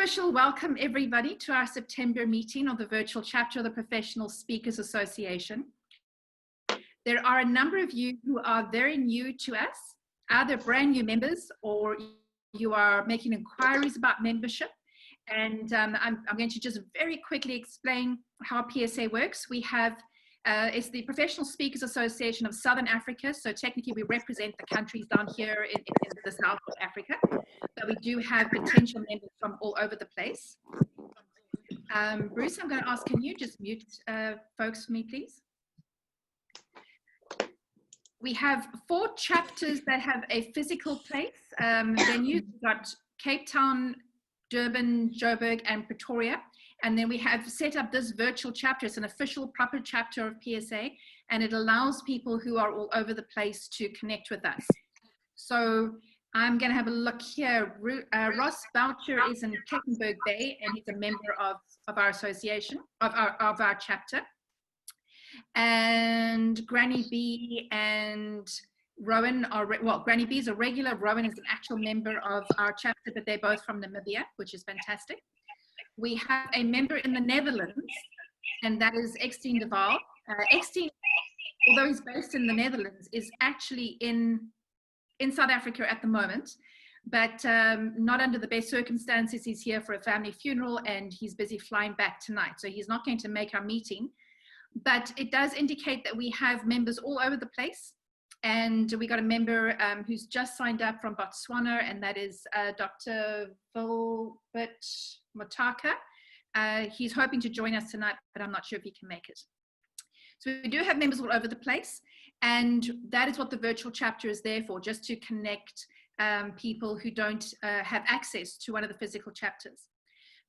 official welcome, everybody, to our September meeting of the virtual chapter of the Professional Speakers Association. There are a number of you who are very new to us, either brand new members or you are making inquiries about membership. And I'm going to just very quickly explain how PSA works. We have, it's the Professional Speakers Association of Southern Africa. So technically we represent the countries down here in the south of Africa. But we do have potential members from all over the place. Bruce, I'm going to ask, can you just mute folks for me, please? We have 4 chapters that have a physical place. Then you've got Cape Town, Durban, Joburg, and Pretoria. And then we have set up this virtual chapter. It's an official, proper chapter of PSA, and it allows people who are all over the place to connect with us. So I'm going to have a look here. Ross Boucher is in Plettenberg Bay, and he's a member of our association, of our chapter. And Granny B and Rowan are, well, Granny B is a regular, Rowan is an actual member of our chapter, but they're both from Namibia, which is fantastic. We have a member in the Netherlands, and that is Extien de Waal. Extien, although he's based in the Netherlands, is actually in South Africa at the moment, but not under the best circumstances. He's here for a family funeral and he's busy flying back tonight. So he's not going to make our meeting, but it does indicate that we have members all over the place. And we got a member who's just signed up from Botswana, and that is Dr. Vilbert Motaka. He's hoping to join us tonight, but I'm not sure if he can make it. So we do have members all over the place. And that is what the virtual chapter is there for, just to connect people who don't have access to one of the physical chapters.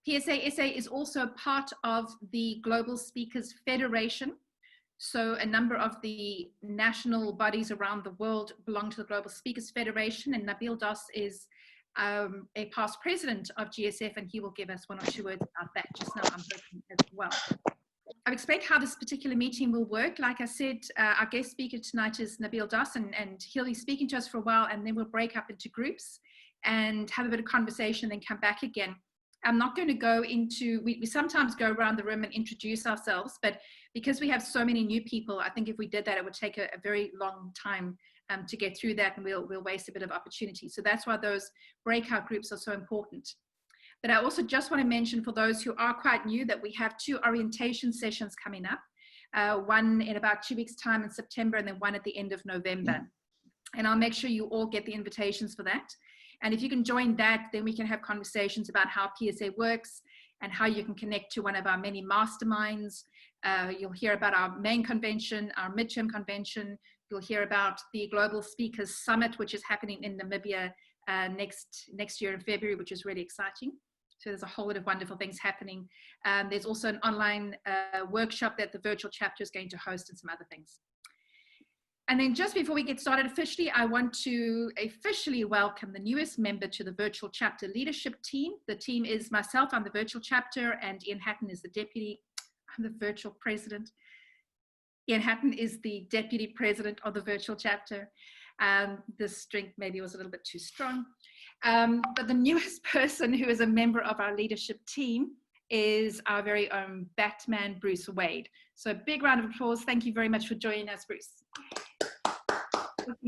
PSASA is also part of the Global Speakers Federation. So a number of the national bodies around the world belong to the Global Speakers Federation, and Nabil Doss is a past president of GSF, and he will give us 1 or 2 words about that just now, I'm hoping, as well. I've explained how this particular meeting will work. Like I said, our guest speaker tonight is Nabil Doss, and he'll be speaking to us for a while, and then we'll break up into groups and have a bit of conversation, then come back again. I'm not going to go into, we sometimes go around the room and introduce ourselves, but because we have so many new people, I think if we did that, it would take a very long time to get through that, and we'll waste a bit of opportunity. So that's why those breakout groups are so important. But I also just want to mention, for those who are quite new, that we have 2 orientation sessions coming up, one in about 2 weeks' time in September, and then one at the end of November. And I'll make sure you all get the invitations for that. And if you can join that, then we can have conversations about how PSA works and how you can connect to one of our many masterminds. You'll hear about our main convention, our midterm convention. You'll hear about the Global Speakers Summit, which is happening in Namibia next year in February, which is really exciting. So there's a whole lot of wonderful things happening. There's also an online workshop that the virtual chapter is going to host, and some other things. And then just before we get started officially, I want to officially welcome the newest member to the virtual chapter leadership team. The team is myself, I'm the virtual chapter, and Ian Hatton is the deputy. I'm the virtual president. Ian Hatton is the deputy president of the virtual chapter. This drink maybe was a little bit too strong. But the newest person who is a member of our leadership team is our very own Batman, Bruce Wade. So a big round of applause. Thank you very much for joining us, Bruce.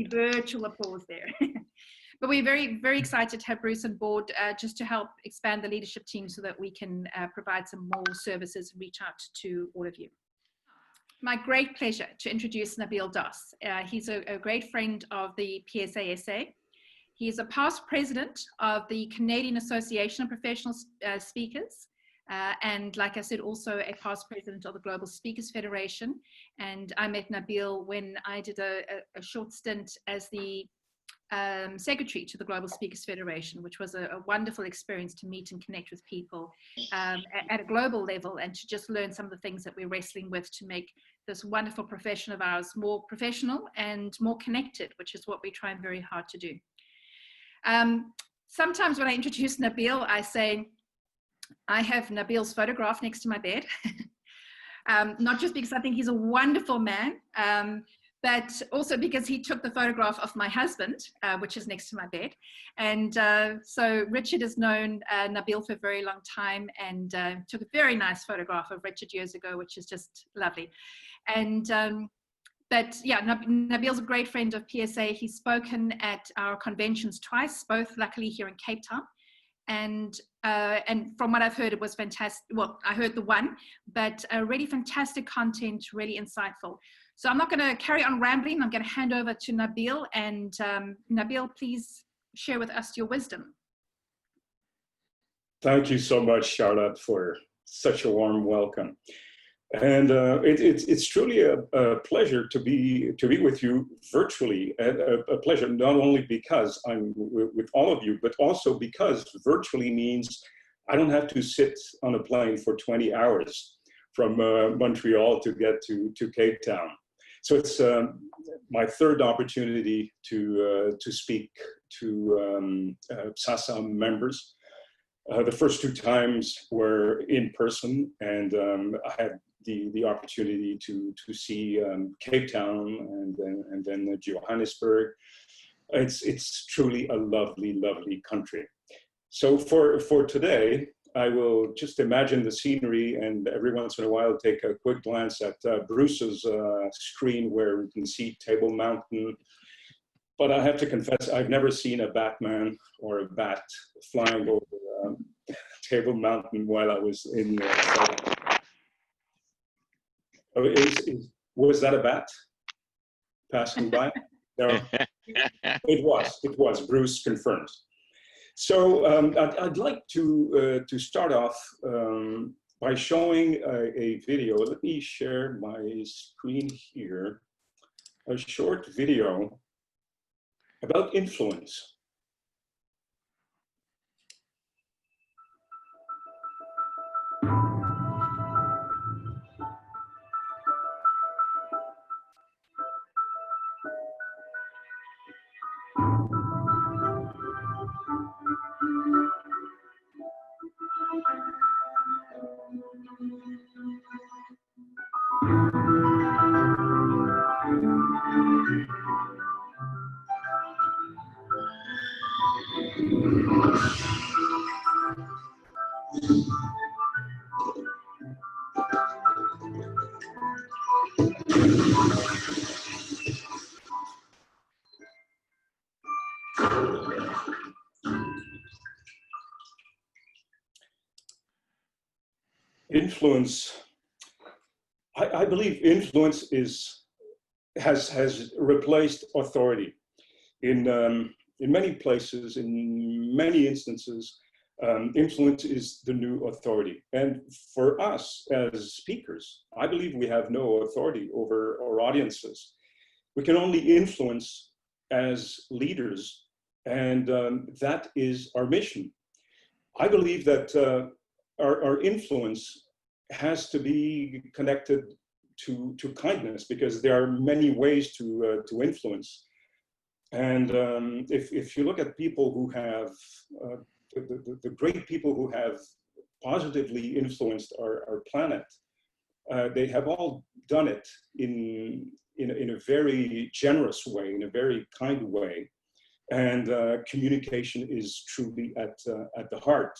Virtual applause there. But we're very, very excited to have Bruce on board just to help expand the leadership team so that we can provide some more services and reach out to all of you. My great pleasure to introduce Nabil Doss. He's a great friend of the PSASA. He is a past president of the Canadian Association of Professional Speakers. And like I said, also a past president of the Global Speakers Federation. And I met Nabil when I did a short stint as the secretary to the Global Speakers Federation, which was a wonderful experience to meet and connect with people at a global level, and to just learn some of the things that we're wrestling with to make this wonderful profession of ours more professional and more connected, which is what we're trying very hard to do. Sometimes when I introduce Nabil, I say, I have Nabil's photograph next to my bed, not just because I think he's a wonderful man, but also because he took the photograph of my husband, which is next to my bed. And so Richard has known Nabil for a very long time, and took a very nice photograph of Richard years ago, which is just lovely. And but yeah, Nabil's a great friend of PSA. He's spoken at our conventions twice, both luckily here in Cape Town. And from what I've heard, it was fantastic. Well, I heard the one, but really fantastic content, really insightful. So I'm not going to carry on rambling. I'm going to hand over to Nabil. And Nabil, please share with us your wisdom. Thank you so much, Charlotte, for such a warm welcome. And it's truly a pleasure to be with you virtually, and a pleasure not only because I'm with all of you, but also because virtually means I don't have to sit on a plane for 20 hours from Montreal to get to Cape Town. So it's my third opportunity to speak to PSASA members. The first two times were in person, and I had the opportunity to see Cape Town and then Johannesburg. It's truly a lovely, lovely country. So for today, I will just imagine the scenery, and every once in a while take a quick glance at Bruce's screen where we can see Table Mountain. But I have to confess, I've never seen a Batman or a bat flying over Table Mountain while I was in was that a bat passing by? No, it was, Bruce confirms. So I'd like to start off by showing a video. Let me share my screen here. A short video about influence. Influence, I believe influence has replaced authority in many places, in many instances. Influence is the new authority. And for us as speakers, I believe we have no authority over our audiences. We can only influence as leaders, and that is our mission. I believe that our influence has to be connected to kindness, because there are many ways to influence. And if you look at people who have, the great people who have positively influenced our planet, they have all done it in a very generous way, in a very kind way. And communication is truly at the heart.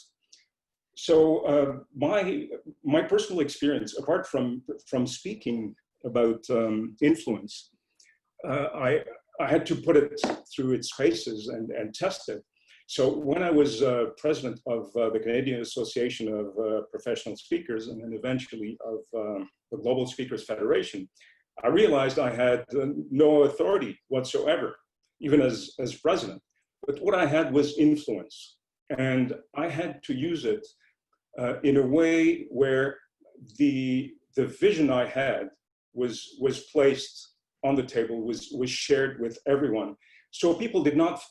So my personal experience, apart from speaking about influence, I had to put it through its paces and test it. So when I was president of the Canadian Association of Professional Speakers, and then eventually of the Global Speakers Federation, I realized I had no authority whatsoever, even as president. But what I had was influence, and I had to use it in a way where the vision I had was placed on the table, was shared with everyone. So people did not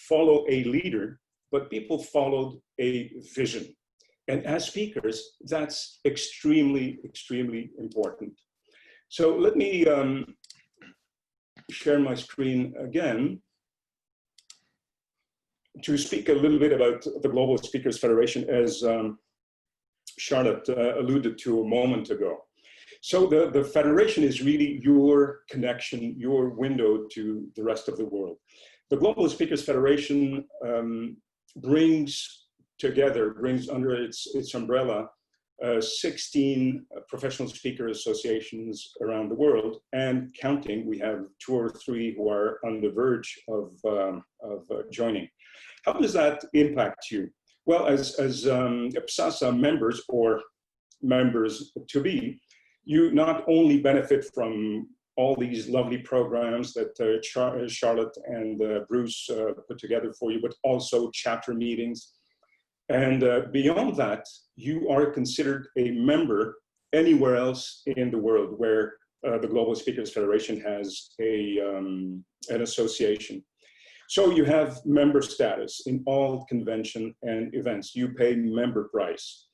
follow a leader, but people followed a vision. And as speakers, that's extremely, extremely important. So let me share my screen again to speak a little bit about the Global Speakers Federation, as Charlotte alluded to a moment ago. So the Federation is really your connection, your window to the rest of the world. The Global Speakers Federation brings under its umbrella 16 professional speaker associations around the world and counting. We have 2 or 3 who are on the verge of joining. How does that impact you? Well, as PSASA members or members to be, you not only benefit from all these lovely programs that Charlotte and Bruce put together for you, but also chapter meetings. And beyond that, you are considered a member anywhere else in the world where the Global Speakers Federation has an association. So you have member status in all convention and events. You pay member price.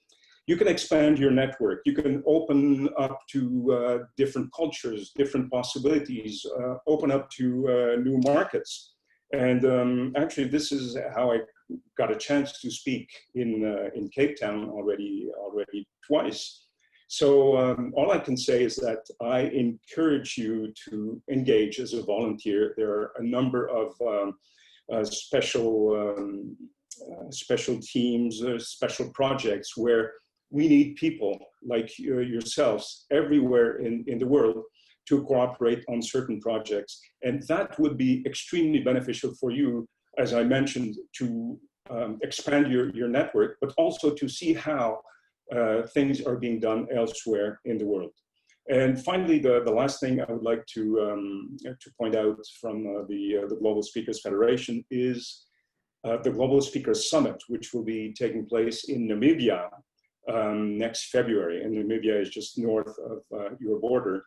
You can expand your network. You can open up to different cultures, different possibilities, open up to new markets. And actually, this is how I got a chance to speak in Cape Town already twice. So all I can say is that I encourage you to engage as a volunteer. There are a number of special teams, special projects where we need people like yourselves everywhere in the world to cooperate on certain projects. And that would be extremely beneficial for you, as I mentioned, to expand your network, but also to see how things are being done elsewhere in the world. And finally, the last thing I would like to point out from the Global Speakers Federation is the Global Speakers Summit, which will be taking place in Namibia next February. And Namibia is just north of your border.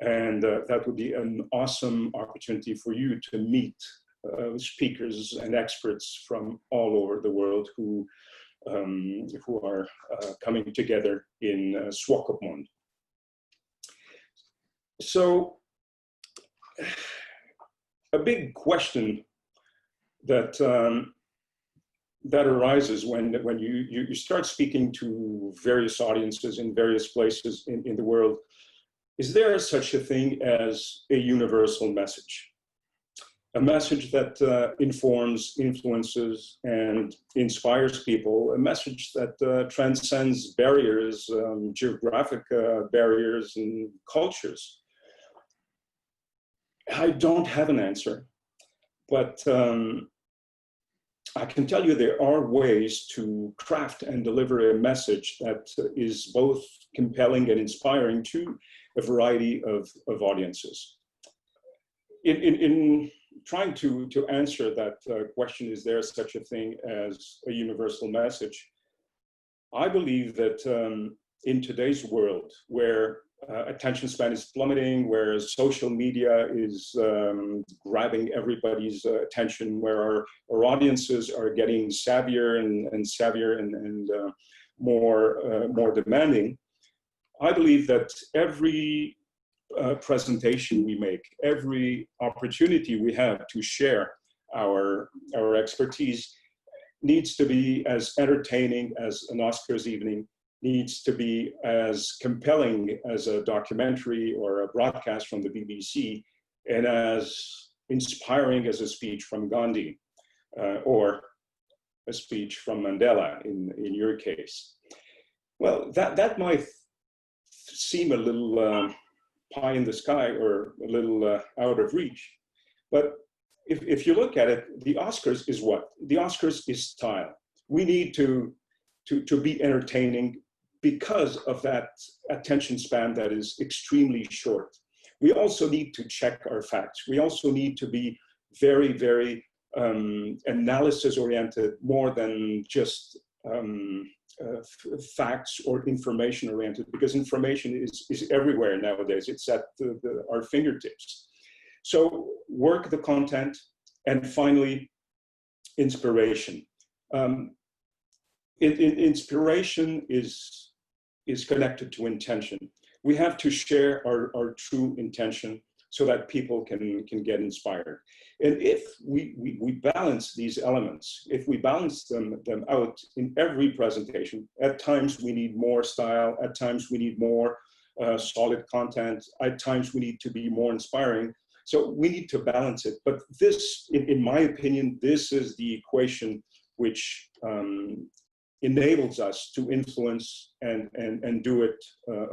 And that would be an awesome opportunity for you to meet speakers and experts from all over the world who are coming together in Swakopmund. So a big question that arises when you start speaking to various audiences in various places in the world, is there such a thing as a universal message? A message that informs, influences, and inspires people, a message that transcends barriers, geographic barriers and cultures. I don't have an answer, but I can tell you there are ways to craft and deliver a message that is both compelling and inspiring to a variety of audiences. In trying to answer that question, is there such a thing as a universal message? I believe that in today's world, where attention span is plummeting, where social media is grabbing everybody's attention, where our audiences are getting savvier and savvier and more demanding, I believe that every presentation we make, every opportunity we have to share our expertise needs to be as entertaining as an Oscars evening, needs to be as compelling as a documentary or a broadcast from the BBC, and as inspiring as a speech from Gandhi or a speech from Mandela in your case. Well, that might seem a little pie in the sky or a little out of reach. But if you look at it, the Oscars is what? The Oscars is style. We need to be entertaining because of that attention span that is extremely short. We also need to check our facts. We also need to be very, very analysis-oriented, more than just facts or information-oriented, because information is everywhere nowadays. It's at our fingertips. So work the content, and finally, inspiration. Inspiration is connected to intention. We have to share our true intention so that people can get inspired. And if we balance these elements, if we balance them out in every presentation, at times we need more style, at times we need more solid content. At times we need to be more inspiring. So we need to balance it. But this, in my opinion, this is the equation which enables us to influence and do it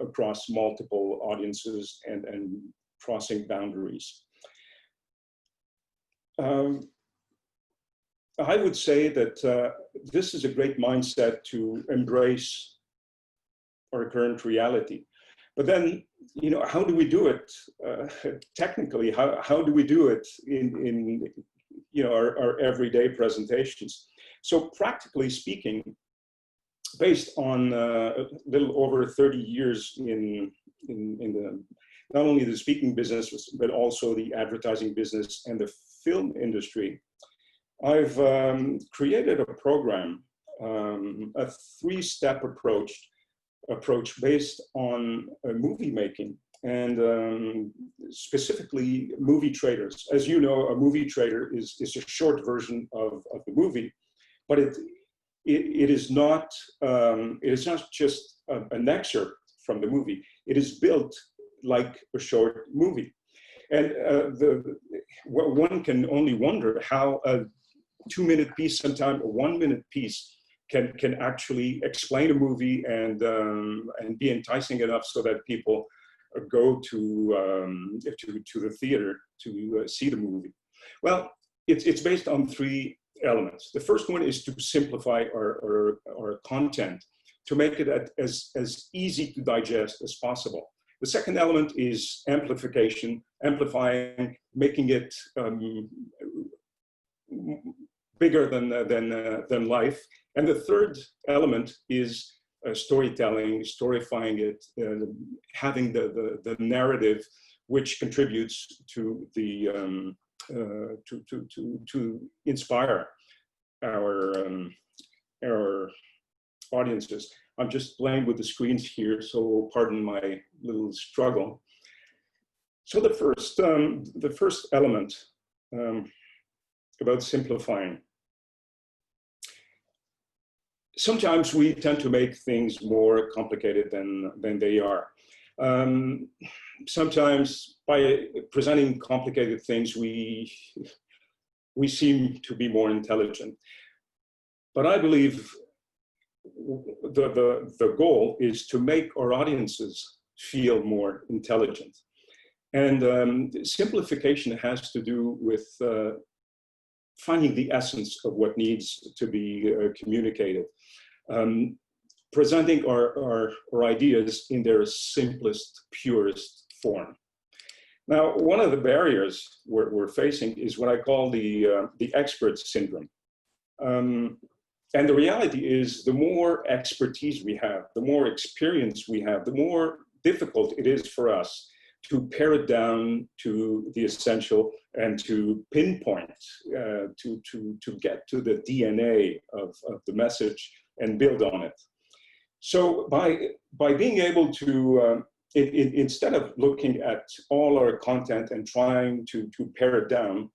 across multiple audiences and crossing boundaries. I would say that this is a great mindset to embrace our current reality. But then, you know, how do we do it technically? How do we do it in you know, our everyday presentations? So practically speaking, based on a little over 30 years in the, not only the speaking business, but also the advertising business and the film industry, I've created a program, a three-step approach based on movie making and specifically movie trailers. As you know, a movie trailer is a short version of the movie, but it is not just an excerpt from the movie. It is built like a short movie. And one can only wonder how a 2-minute piece, sometimes a 1-minute piece, can actually explain a movie and be enticing enough so that people go to the theater to see the movie. Well, it's based on 3 elements. The first one is to simplify our content, to make it as easy to digest as possible. The second element is amplification, amplifying, making it bigger than life. And the third element is storytelling, storifying it, having the narrative, which contributes to the to inspire our audiences. I'm just playing with the screens here, so pardon my little struggle. So the first element about simplifying. Sometimes we tend to make things more complicated than they are. Sometimes by presenting complicated things, we seem to be more intelligent. But I believe the goal is to make our audiences feel more intelligent. And simplification has to do with finding the essence of what needs to be communicated. Presenting our ideas in their simplest, purest form. Now, one of the barriers we're facing is what I call the expert syndrome. And the reality is, the more expertise we have, the more experience we have, the more difficult it is for us to pare it down to the essential and to pinpoint, to get to the DNA of the message and build on it. So by being able to, instead of looking at all our content and trying to pare it down,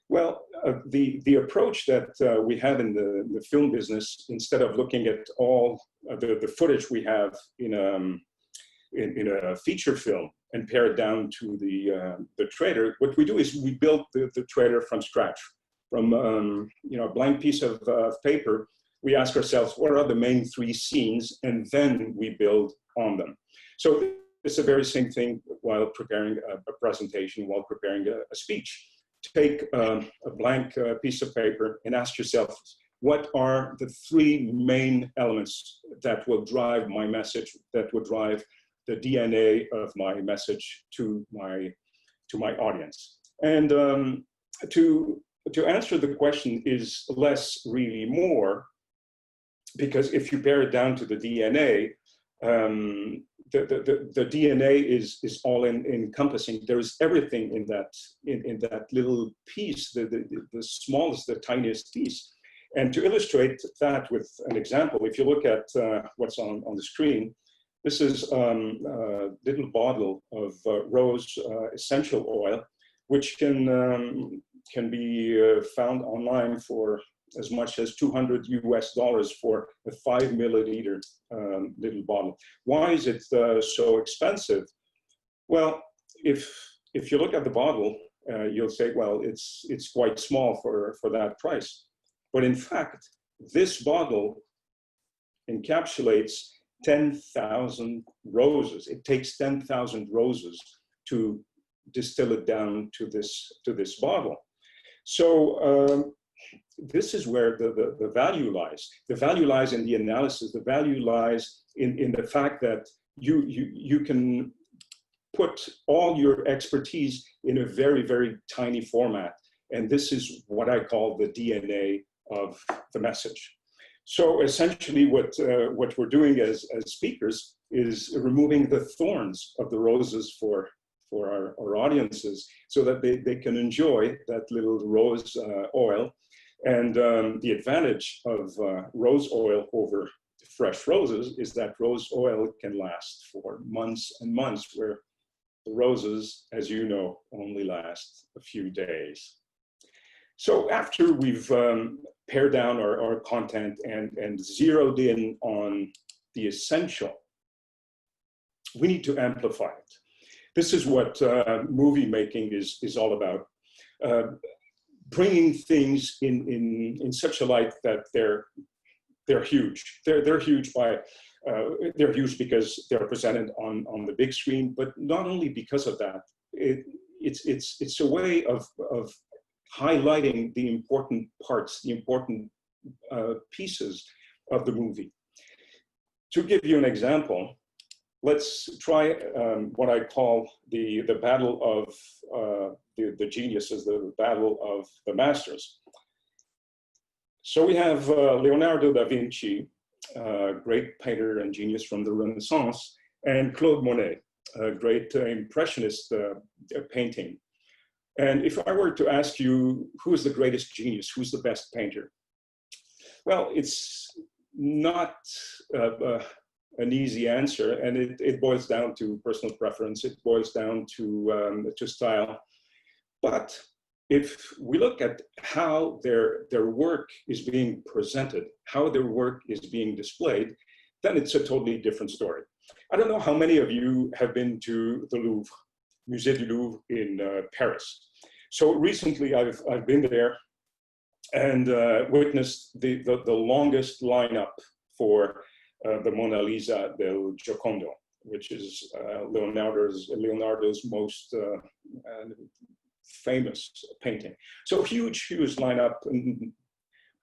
well, the approach that we have in the film business, instead of looking at all the footage we have in a feature film and pare it down to the trailer, what we do is we build the trailer from scratch. From a blank piece of paper, we ask ourselves, what are the main 3 scenes? And then we build on them. So it's the very same thing while preparing a presentation, while preparing a speech. Take a blank piece of paper and ask yourself, what are the 3 main elements that will drive my message, that will drive the DNA of my message to my audience? And to answer the question is less really more, because if you pare it down to the DNA, the DNA is all encompassing. There is everything in that little piece, the smallest, the tiniest piece. And to illustrate that with an example, if you look at what's on the screen, this is a little bottle of rose essential oil, which can be found online for as much as $200 US for a 5 milliliter little bottle. Why is it so expensive? Well, if you look at the bottle, you'll say, well, it's quite small for that price. But in fact, this bottle encapsulates 10,000 roses. It takes 10,000 roses to distill it down to this bottle. So this is where the value lies. The value lies in the analysis. The value lies in the fact that you can put all your expertise in a very, very tiny format. And this is what I call the DNA of the message. So essentially what we're doing as speakers is removing the thorns of the roses for our audiences so that they can enjoy that little rose oil. And the advantage of rose oil over fresh roses is that rose oil can last for months and months, where the roses, as you know, only last a few days. So after we've pared down our content and zeroed in on the essential, we need to amplify it. This is what movie making is all about. Bringing things in such a light that they're huge. They're huge by they're huge because they're presented on the big screen, but not only because of that. It's a way of highlighting the important parts, the important pieces of the movie. To give you an example, let's try what I call the battle of the geniuses, the battle of the masters. So we have Leonardo da Vinci, a great painter and genius from the Renaissance, and Claude Monet, a great impressionist painting. And if I were to ask you, who is the greatest genius? Who's the best painter? Well, it's not an easy answer, and it boils down to personal preference. It boils down to style. But if we look at how their work is being presented, how their work is being displayed, then it's a totally different story. I don't know how many of you have been to the Louvre, Musée du Louvre in Paris. So recently I've been there and witnessed the longest lineup for the Mona Lisa del Giocondo, which is Leonardo's most famous painting. So huge lineup, and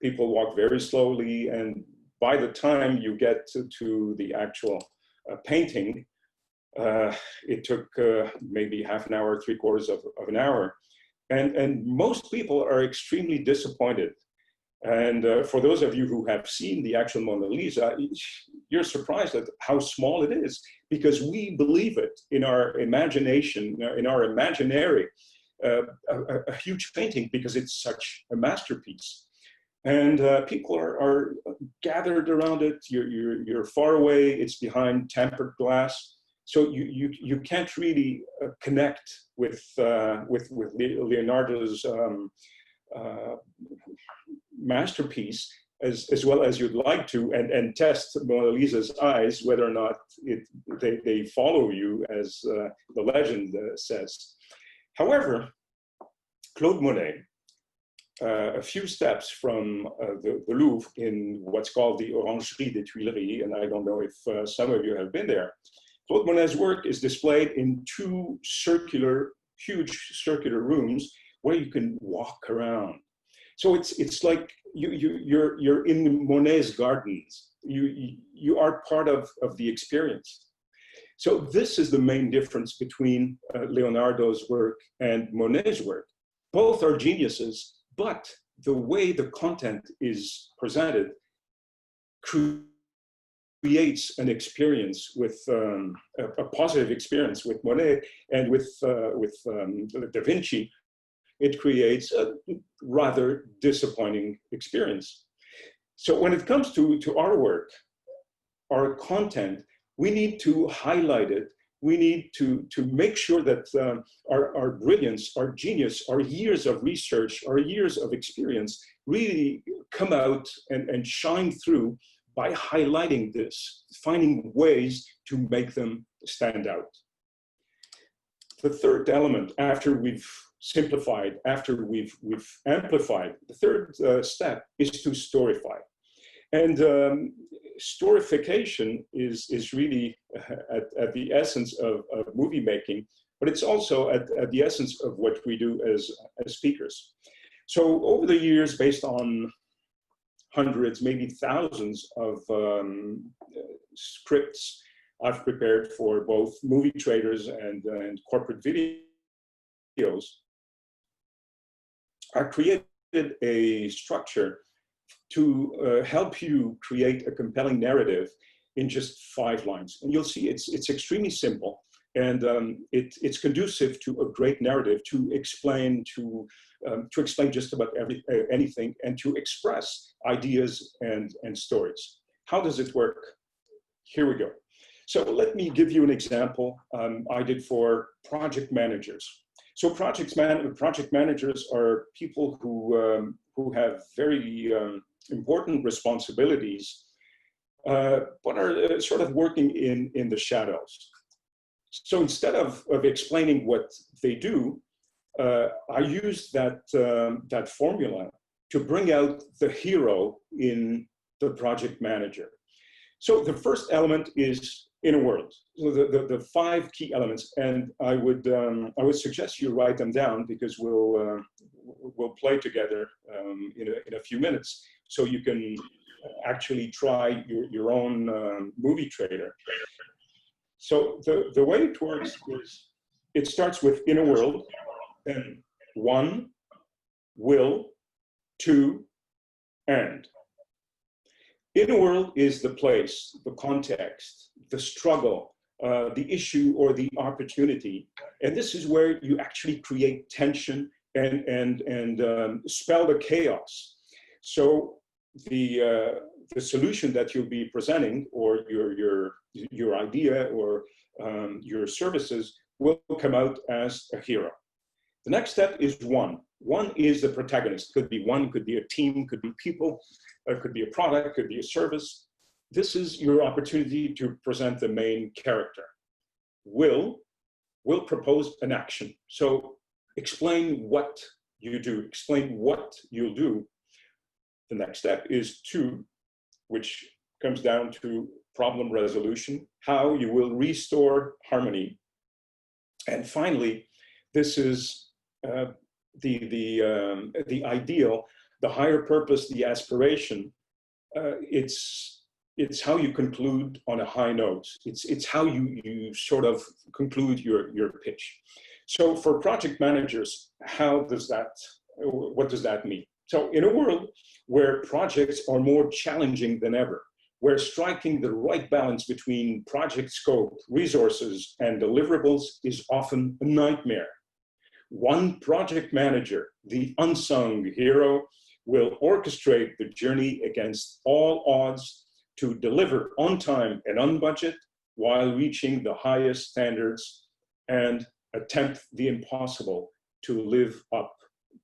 people walk very slowly, and by the time you get to the actual painting, it took maybe half an hour, 3/4 of an hour. And most people are extremely disappointed. And for those of you who have seen the actual Mona Lisa, you're surprised at how small it is, because we believe it in our imagination, in our imaginary, a huge painting, because it's such a masterpiece. And people are gathered around it. You're far away. It's behind tempered glass. So you can't really connect with Leonardo's masterpiece as well as you'd like to, and test Mona Lisa's eyes, whether or not they follow you, as the legend says. However, Claude Monet, a few steps from the Louvre, in what's called the Orangerie des Tuileries, and I don't know if some of you have been there, Claude Monet's work is displayed in two huge circular rooms where you can walk around. So it's like you're in Monet's gardens. You are part of the experience. So this is the main difference between Leonardo's work and Monet's work. Both are geniuses, but the way the content is presented creates an experience with a positive experience with Monet, and with Da Vinci, it creates a rather disappointing experience. So when it comes to our work, our content, we need to highlight it. We need to make sure that our brilliance, our genius, our years of research, our years of experience really come out and shine through by highlighting this, finding ways to make them stand out. The third element, after we've simplified, after we've amplified, the third step is to storify. And storification is really at the essence of movie making, but it's also at the essence of what we do as speakers. So over the years, based on hundreds, maybe thousands of scripts I've prepared for both movie trailers and corporate videos, I created a structure to help you create a compelling narrative in just 5 lines. And you'll see it's extremely simple, and it's conducive to a great narrative to explain just about anything, and to express ideas and stories. How does it work? Here we go. So let me give you an example I did for project managers. So project managers are people who have very important responsibilities, but are sort of working in the shadows. So instead of explaining what they do, I use that formula to bring out the hero in the project manager. So the first element is inner world. So the 5 key elements, and I would suggest you write them down, because we'll play together in a few minutes, so you can actually try your own movie trailer. So the way it works is it starts with inner world, then 1, will, 2, and. Inner world is the place, the context, the struggle, the issue or the opportunity. And this is where you actually create tension and spell the chaos. So the solution that you'll be presenting, or your idea or your services, will come out as a hero. The next step is 1. 1 is the protagonist. Could be one, could be a team, could be people, could be a product, could be a service. This is your opportunity to present the main character. Will propose an action. So explain what you do, explain what you'll do. The next step is 2, which comes down to problem resolution, how you will restore harmony. And finally, this is the ideal, the higher purpose, the aspiration. It's how you conclude on a high note. It's how you sort of conclude your pitch. So for project managers, what does that mean? So in a world where projects are more challenging than ever, where striking the right balance between project scope, resources, and deliverables is often a nightmare, one project manager, the unsung hero, will orchestrate the journey against all odds to deliver on time and on budget, while reaching the highest standards and attempt the impossible to live up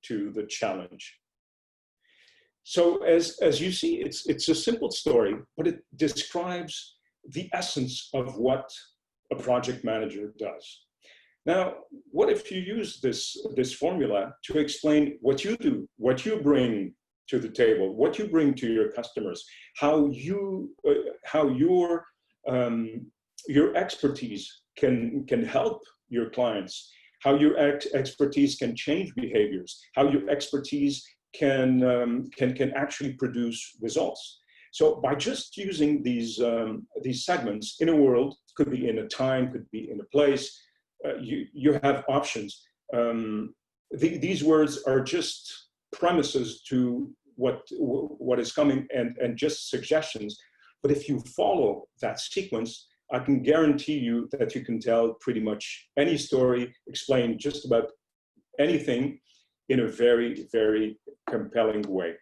to the challenge. So as you see, it's a simple story, but it describes the essence of what a project manager does. Now, what if you use this formula to explain what you do, what you bring to the table, what you bring to your customers, how your expertise can help your clients, how your expertise can change behaviors, how your expertise can actually produce results. So by just using these segments, in a world, could be in a time, could be in a place, you have options. These words are just premises to what is coming, and just suggestions. But if you follow that sequence, I can guarantee you that you can tell pretty much any story, explain just about anything in a very, very compelling way.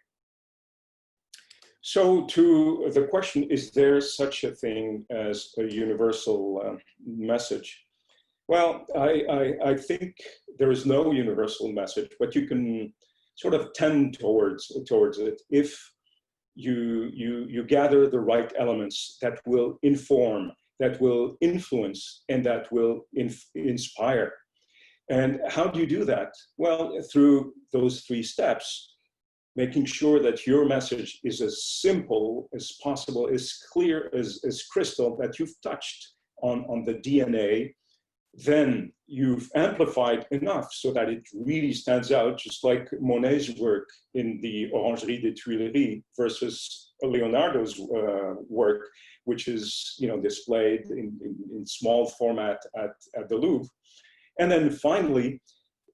So to the question, is there such a thing as a universal message? Well, I think there is no universal message, but you can sort of tend towards it if you gather the right elements that will inform, that will influence, and that will inspire. And how do you do that? Well, through those 3 steps, making sure that your message is as simple as possible, as clear as crystal, that you've touched on the DNA. Then you've amplified enough so that it really stands out, just like Monet's work in the Orangerie des Tuileries versus Leonardo's work, which is, you know, displayed in small format at the Louvre. And then finally,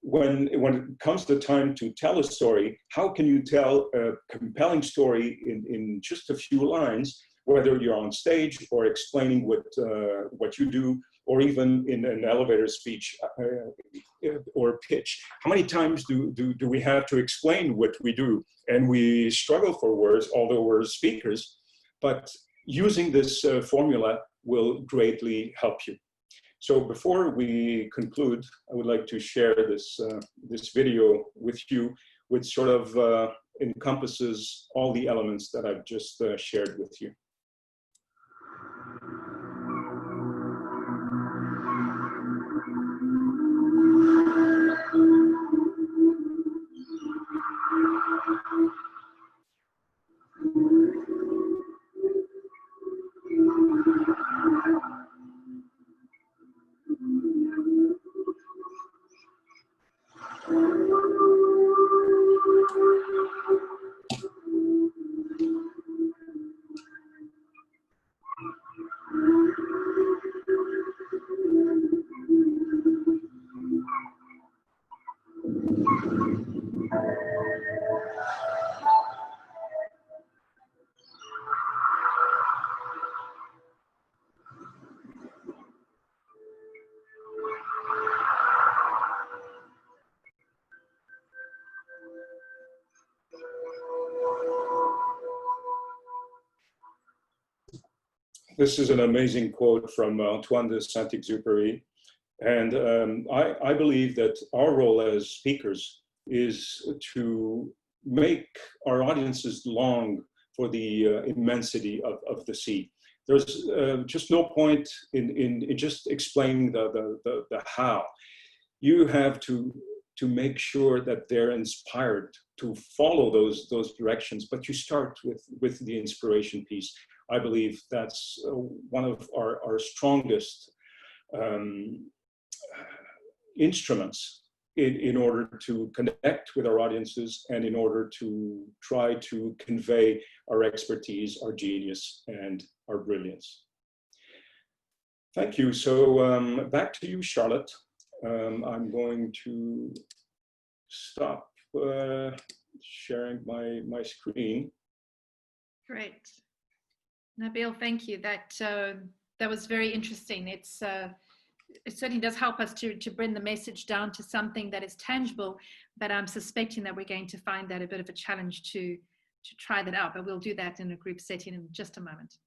when it comes to time to tell a story, how can you tell a compelling story in just a few lines, whether you're on stage or explaining what you do, or even in an elevator speech or pitch? How many times do we have to explain what we do? And we struggle for words, although we're speakers, but using this formula will greatly help you. So before we conclude, I would like to share this video with you, which sort of encompasses all the elements that I've just shared with you. This is an amazing quote from Antoine de Saint-Exupéry. And I believe that our role as speakers is to make our audiences long for the immensity of the sea. There's just no point in just explaining the how. You have to make sure that they're inspired to follow those directions, but you start with the inspiration piece. I believe that's one of our strongest instruments in order to connect with our audiences and in order to try to convey our expertise, our genius, and our brilliance. Thank you. So back to you, Charlotte. I'm going to stop sharing my screen. Great. Nabil, thank you. That was very interesting. It certainly does help us to bring the message down to something that is tangible, but I'm suspecting that we're going to find that a bit of a challenge to try that out, but we'll do that in a group setting in just a moment.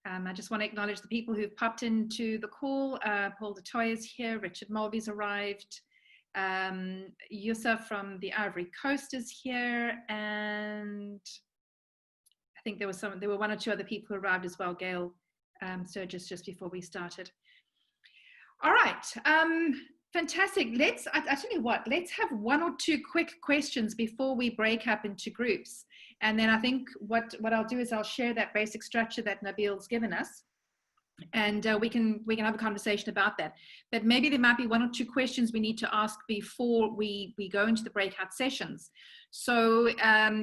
I just want to acknowledge the people who've popped into the call. Paul DeToy is here, Richard Mulvey's arrived, Yusuf from the Ivory Coast is here, and I think there were 1 or 2 other people who arrived as well, Gail Sturgis, just before we started. All right, fantastic. I tell you what, let's have 1 or 2 quick questions before we break up into groups. And then I think what I'll do is I'll share that basic structure that Nabil's given us, and we can have a conversation about that. But maybe there might be 1 or 2 questions we need to ask before we go into the breakout sessions. So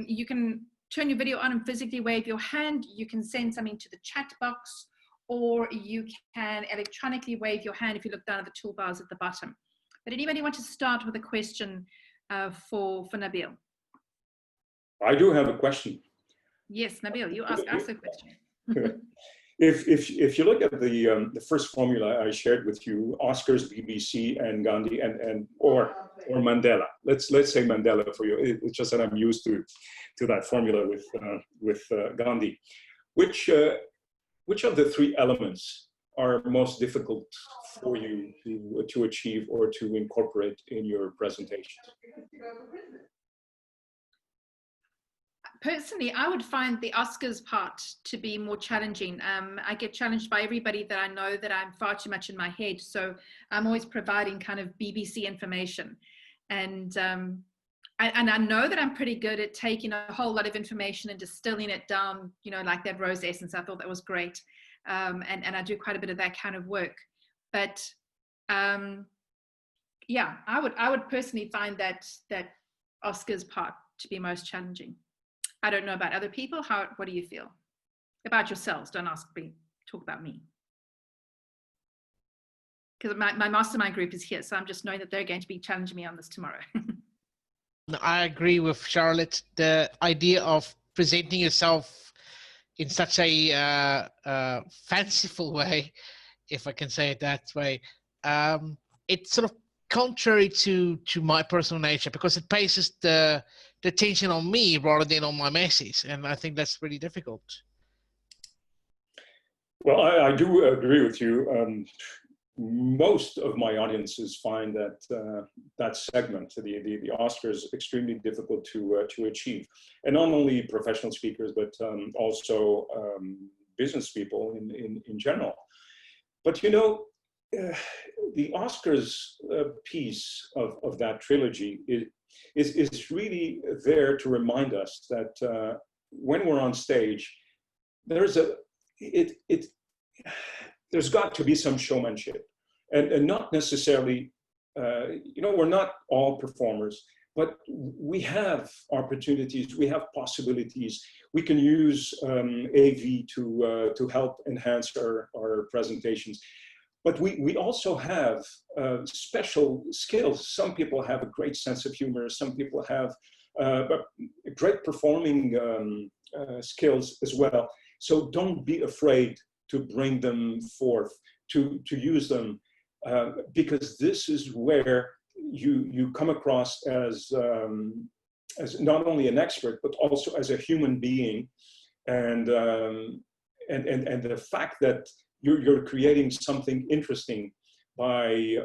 you can turn your video on and physically wave your hand. You can send something to the chat box, or you can electronically wave your hand if you look down at the toolbars at the bottom. But anybody want to start with a question for Nabil? I do have a question. Yes, Nabil, you ask us a question. If you look at the first formula I shared with you, Oscars, BBC, and Gandhi, or Mandela. Let's say Mandela for you. It's just that I'm used to that formula with Gandhi. Which of the 3 elements are most difficult for you to achieve or to incorporate in your presentation? personally, I would find the Oscars part to be more challenging. I get challenged by everybody that I know that I'm far too much in my head. So I'm always providing kind of BBC information. And I know that I'm pretty good at taking a whole lot of information and distilling it down, you know, like that rose essence. I thought that was great. And I do quite a bit of that kind of work. But yeah, I would personally find that Oscars part to be most challenging. I don't know about other people. What do you feel about yourselves? Don't ask me, talk about me. Because my mastermind group is here, so I'm just knowing that they're going to be challenging me on this tomorrow. I agree with Charlotte. The idea of presenting yourself in such a fanciful way, if I can say it that way, it's sort of contrary to my personal nature, because it places the attention on me rather than on my message, and I think that's really difficult. Well, I do agree with you. Most of my audiences find that that segment, the Oscars, extremely difficult to achieve, and not only professional speakers, but also business people in general. But you know, the Oscars piece of that trilogy is really there to remind us that when we're on stage, there's got to be some showmanship, and not necessarily, you know, we're not all performers, but we have opportunities, we have possibilities. We can use AV to help enhance our presentations. But we also have special skills. Some people have a great sense of humor. Some people have great performing skills as well. So don't be afraid to bring them forth, to use them, because this is where you come across as not only an expert, but also as a human being, and the fact that you're creating something interesting by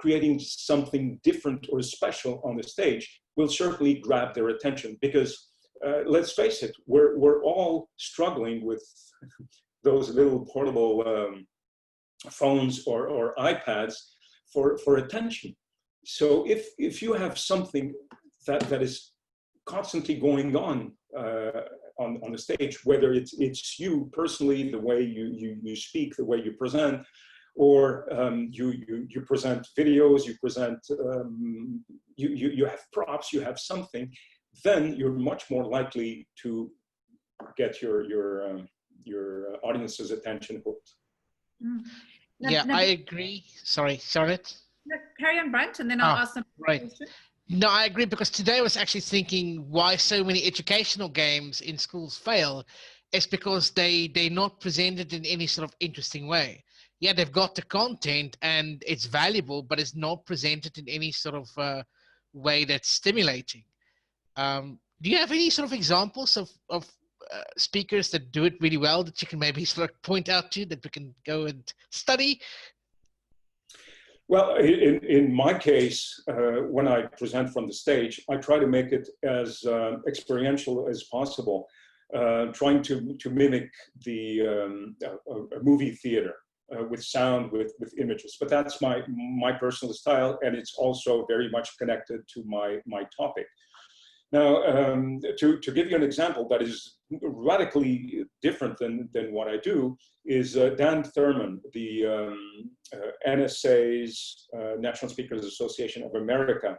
creating something different or special on the stage will certainly grab their attention, because let's face it, we're all struggling with those little portable phones or iPads for attention. So if you have something that is constantly going on the stage, whether it's you personally, the way you speak, the way you present, or you present videos, you present, you have props, you have something, then you're much more likely to get your audience's attention hooked. Mm. Yeah, I agree. Sorry, Charlotte. Carry on, Brent, and then I'll ask them. Right. No, I agree, because today I was actually thinking why so many educational games in schools fail. It's because they're not presented in any sort of interesting way. Yeah, they've got the content and it's valuable, but it's not presented in any sort of way that's stimulating. Do you have any sort of examples of speakers that do it really well that you can maybe sort of point out to, that we can go and study? Well, in my case, when I present from the stage, I try to make it as experiential as possible, trying to mimic a movie theater with sound, with images. But that's my personal style, and it's also very much connected to my topic. Now, to give you an example that is radically different than what I do, is Dan Thurman, the NSA's National Speakers Association of America,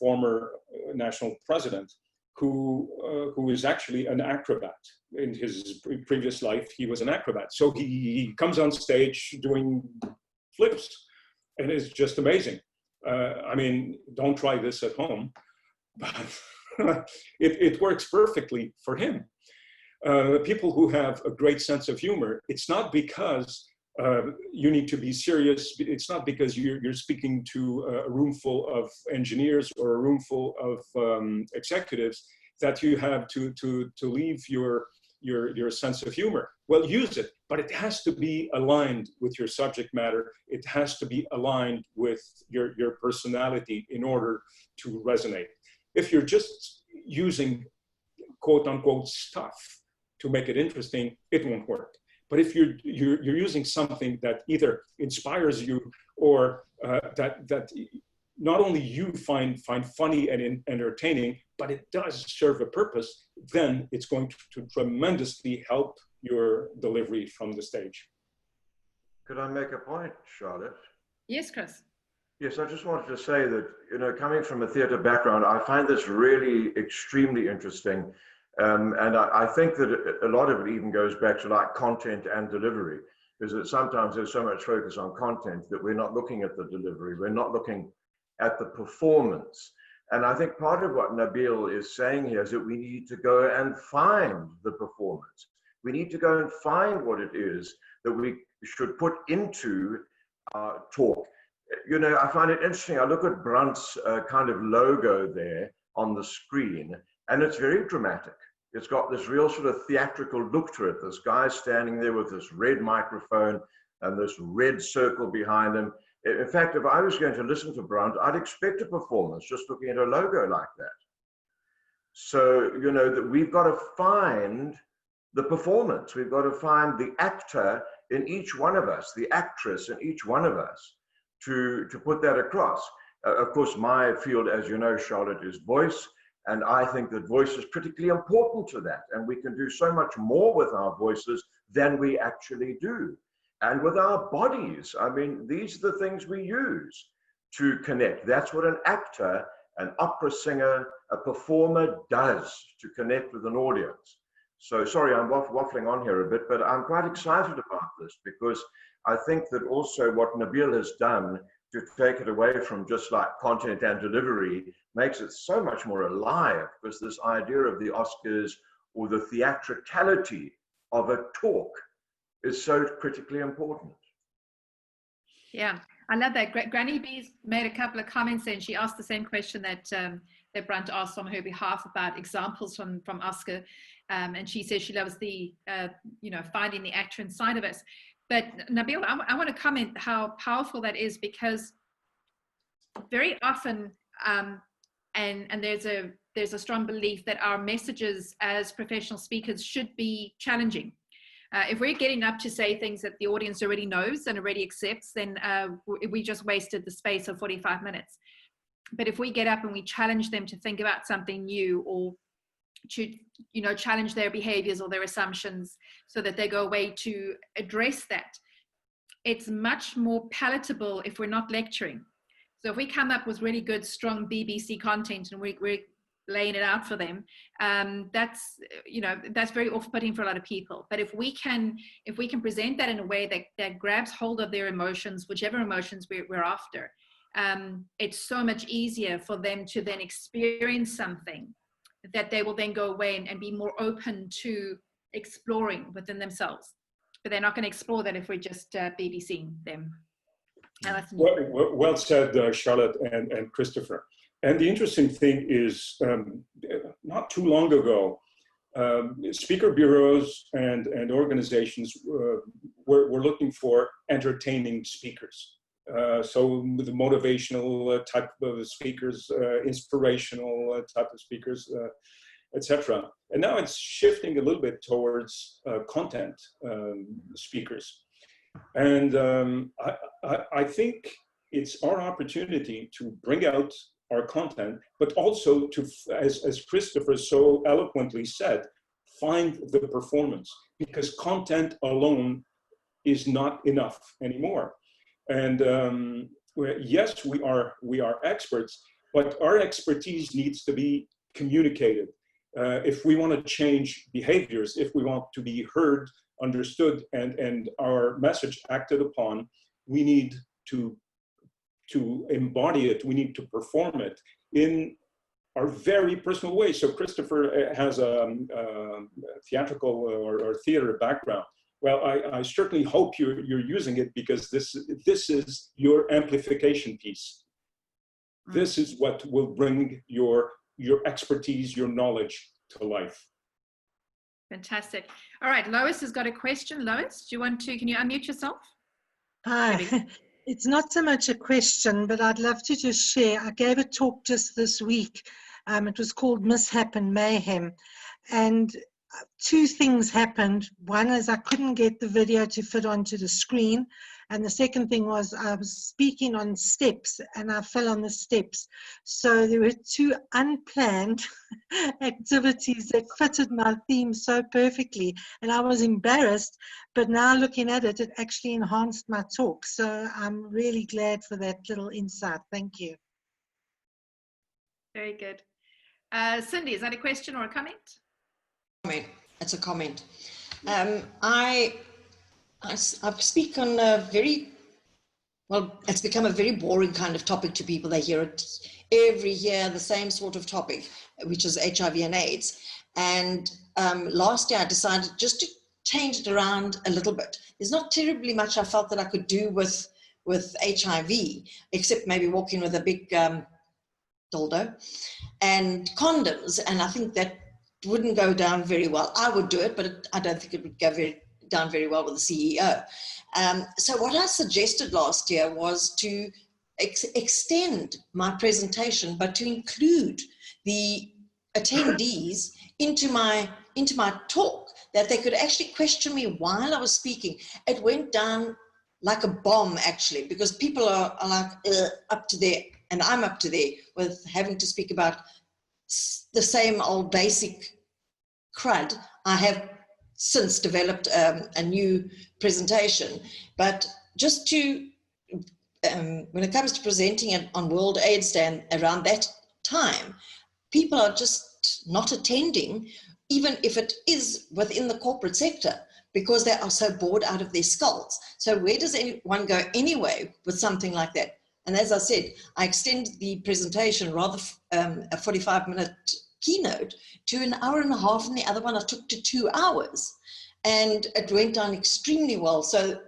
former national president, who is actually an acrobat. In his previous life, he was an acrobat. So he comes on stage doing flips, and it's just amazing. I mean, don't try this at home. But it works perfectly for him. People who have a great sense of humor, it's not because you need to be serious. It's not because you're speaking to a room full of engineers or a room full of executives that you have to leave your sense of humor. Well, use it, but it has to be aligned with your subject matter. It has to be aligned with your personality in order to resonate. If you're just using quote unquote stuff to make it interesting, it won't work. But if you're using something that either inspires you or that not only you find funny and entertaining, but it does serve a purpose, then it's going to tremendously help your delivery from the stage. Could I make a point, Charlotte? Yes, Chris. Yes, I just wanted to say that, you know, coming from a theatre background, I find this really extremely interesting. And I think that a lot of it even goes back to like content and delivery, is that sometimes there's so much focus on content that we're not looking at the delivery, we're not looking at the performance. And I think part of what Nabil is saying here is that we need to go and find the performance. We need to go and find what it is that we should put into our talk. You know, I find it interesting. I look at Brunt's kind of logo there on the screen, and it's very dramatic. It's got this real sort of theatrical look to it. This guy standing there with this red microphone and this red circle behind him. In fact, if I was going to listen to Brunt, I'd expect a performance just looking at a logo like that. So, you know, that we've got to find the performance. We've got to find the actor in each one of us, the actress in each one of us, to put that across. Of course, my field, as you know, Charlotte, is voice. And I think that voice is critically important to that. And we can do so much more with our voices than we actually do. And with our bodies, I mean, these are the things we use to connect. That's what an actor, an opera singer, a performer does to connect with an audience. So sorry, I'm waffling on here a bit, but I'm quite excited about this because I think that also what Nabil has done to take it away from just like content and delivery makes it so much more alive, because this idea of the Oscars or the theatricality of a talk is so critically important. Yeah, I love that. Granny B's made a couple of comments and she asked the same question that that Brunt asked on her behalf about examples from Oscar. And she says she loves the, you know, finding the actor inside of us. But Nabil, I want to comment how powerful that is, because very often, and there's a strong belief that our messages as professional speakers should be challenging. If we're getting up to say things that the audience already knows and already accepts, then we just wasted the space of 45 minutes. But if we get up and we challenge them to think about something new, or to, you know, challenge their behaviors or their assumptions so that they go away to address that, it's much more palatable if we're not lecturing. So if we come up with really good, strong BBC content and we're laying it out for them, that's, you know, that's very off-putting for a lot of people. But if we can present that in a way that grabs hold of their emotions, whichever emotions we're after, it's so much easier for them to then experience something that they will then go away and be more open to exploring within themselves. But they're not going to explore that if we're just BBCing them. Well said, Charlotte and Christopher. And the interesting thing is, not too long ago, speaker bureaus and organizations were looking for entertaining speakers. So the motivational type of speakers, inspirational type of speakers, etc. And now it's shifting a little bit towards content speakers. And I think it's our opportunity to bring out our content, but also to, as Christopher so eloquently said, find the performance, because content alone is not enough anymore. And yes, we are experts, but our expertise needs to be communicated. If we want to change behaviors, if we want to be heard, understood, and our message acted upon, we need to embody it, we need to perform it in our very personal way. So Christopher has a theatrical or theater background. Well, I certainly hope you're using it, because this is your amplification piece. This is what will bring your expertise, your knowledge to life. Fantastic. All right, Lois has got a question. Lois, can you unmute yourself? Hi. It's not so much a question, but I'd love to just share. I gave a talk just this week It was called Mishap and Mayhem. And two things happened. One is I couldn't get the video to fit onto the screen. And the second thing was I was speaking on steps and I fell on the steps. So there were two unplanned activities that fitted my theme so perfectly. And I was embarrassed, but now looking at it, it actually enhanced my talk. So I'm really glad for that little insight. Thank you. Very good. Cindy, is that a question or a comment? It's a comment. I speak on a very, well, it's become a very boring kind of topic to people. They hear it every year, the same sort of topic, which is HIV and AIDS. And last year I decided just to change it around a little bit. There's not terribly much I felt that I could do with HIV, except maybe walking with a big dildo and condoms. And I think that wouldn't go down very well. I would do it, but I don't think it would go down very well with the CEO. So what I suggested last year was to extend my presentation, but to include the attendees into my talk, that they could actually question me while I was speaking. It went down like a bomb, actually, because people are like up to there, and I'm up to there with having to speak about the same old basic crud. I have since developed a new presentation, but just to, when it comes to presenting it on World AIDS Day and around that time, people are just not attending, even if it is within the corporate sector, because they are so bored out of their skulls. So where does anyone go anyway with something like that? And as I said, I extended the presentation, rather a 45-minute keynote, to an hour and a half, and the other one I took to 2 hours. And it went down extremely well. So